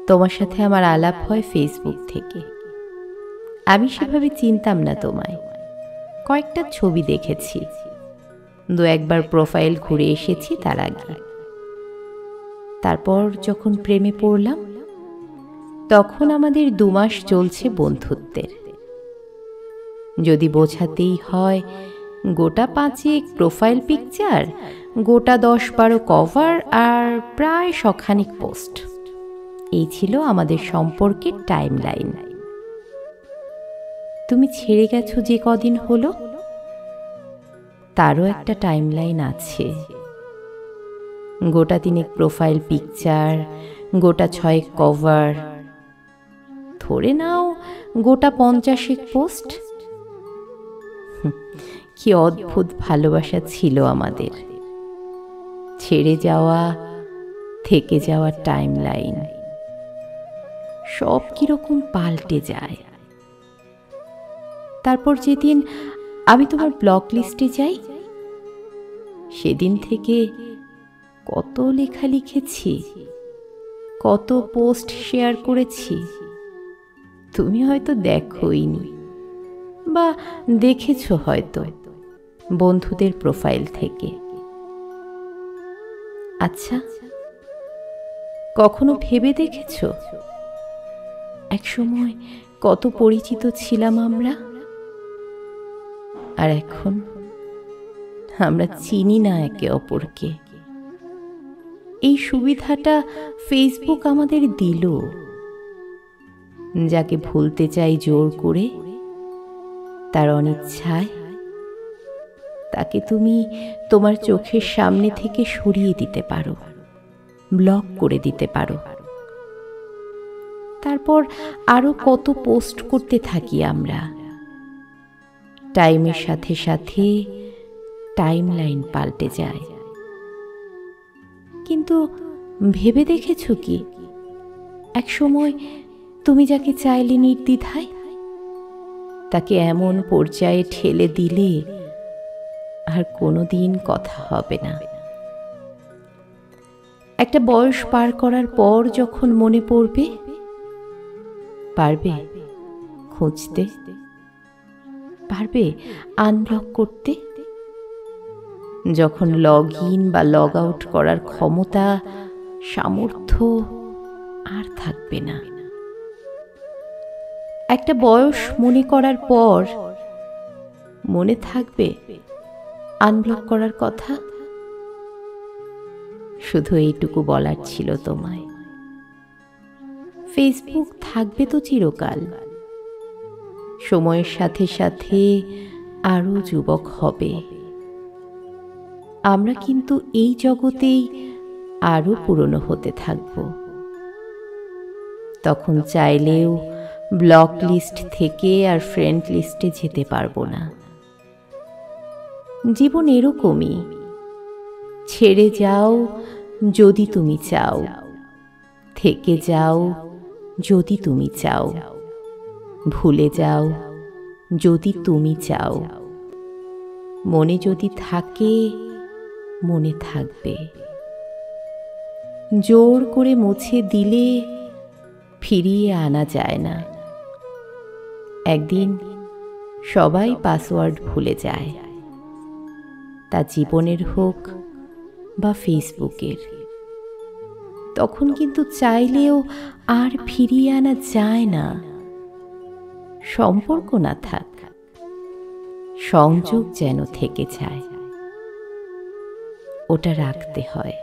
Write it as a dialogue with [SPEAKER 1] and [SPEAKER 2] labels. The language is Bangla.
[SPEAKER 1] তোমার সাথে আমার আলাপ হয় ফেসবুক থেকে। আমি সেভাবে চিনতাম না তোমায়। কয়েকটা ছবি দেখেছি, দু একবার প্রোফাইল ঘুরে এসেছি তার আগে। তারপর যখন প্রেমে পড়লাম, তখন আমাদের 2 মাস চলছে বন্ধুত্বের। যদি বোঝাতেই হয়, গোটা 5 প্রোফাইল পিকচার, গোটা 10-12 কভার, আর প্রায় শখানিক পোস্ট। এই ছিল আমাদের সম্পর্কের টাইম লাইন। তুমি ছেড়ে গেছো যে কদিন হলো, তারও একটা টাইম লাইন আছে। গোটা 3 প্রোফাইল পিকচার, গোটা 6 কভার, ধরে নাও গোটা 50 পোস্ট। কি অদ্ভুত ভালোবাসা ছিল আমাদের। ছেড়ে যাওয়া, থেকে যাওয়ার টাইম লাইন সব কিরকম পাল্টে যায়। তারপর যেদিন আমি তোমার ব্লক লিস্টে যাই, সেদিন থেকে কত লেখা লিখেছি, কত পোস্ট শেয়ার করেছি, তুমি হয়তো দেখোইনি, বা দেখেছো হয়তো বন্ধুদের প্রোফাইল থেকে। আচ্ছা, কখনো ভেবে দেখেছো একসময় কত পরিচিত ছিলাম আমরা, আর এখন আমরা চিনি না একে অপরকে? এই সুবিধাটা ফেসবুক আমাদের দিল। যাকে ভুলতে চাই জোর করে, তার অনিচ্ছায় তাকে তুমি তোমার চোখের সামনে থেকে সরিয়ে দিতে পারো, ব্লক করে দিতে পারো। তারপর আরো কত পোস্ট করতে থাকি আমরা। টাইমের সাথে সাথে টাইম লাইন পাল্টে যায়। কিন্তু ভেবে দেখেছো কি, এক সময় তুমি যাকে চাইলে নির্দ্বিধায়, তাকে এমন পর্যায়ে ঠেলে দিলে আর কোনোদিন কথা হবে না। একটা বয়স পার করার পর যখন মনে পড়বে, পারবে খুঁজতে, পারবে আনব্লক করতে। যখন লগ ইন বা লগ আউট করার ক্ষমতা, সামর্থ্য আর থাকবে না। একটা বয়স মনে করার পর মনে থাকবে আনব্লক করার কথা। শুধু এইটুকু বলার ছিল তোমায়, ফেসবুক থাকবে তো চিরকাল। সময়ের সাথে সাথে আরো যুবক হবে আমরা, কিন্তু এই জগতেই আরো পুরনো হতে থাকব। তখন চাইলেও ব্লক লিস্ট থেকে আর ফ্রেন্ড লিস্টে যেতে পারবো না। জীবন এরকমই, ছেড়ে যাও যদি তুমি চাও, থেকে যাও যদি তুমি চাও, ভুলে যাও যদি তুমি চাও। মনে যদি থাকে, মনে থাকবে। জোর করে মুছে দিলে ফিরিয়ে আনা যায় না। একদিন সবাই পাসওয়ার্ড ভুলে যায়, তা জীবনের হোক বা ফেসবুকের। তখন কিন্তু চাইলেও আর ফিরিয়ে আনা যায় না। সম্পর্ক না থাক, সংযোগ যেন থেকে যায়, ওটা রাখতে হয়।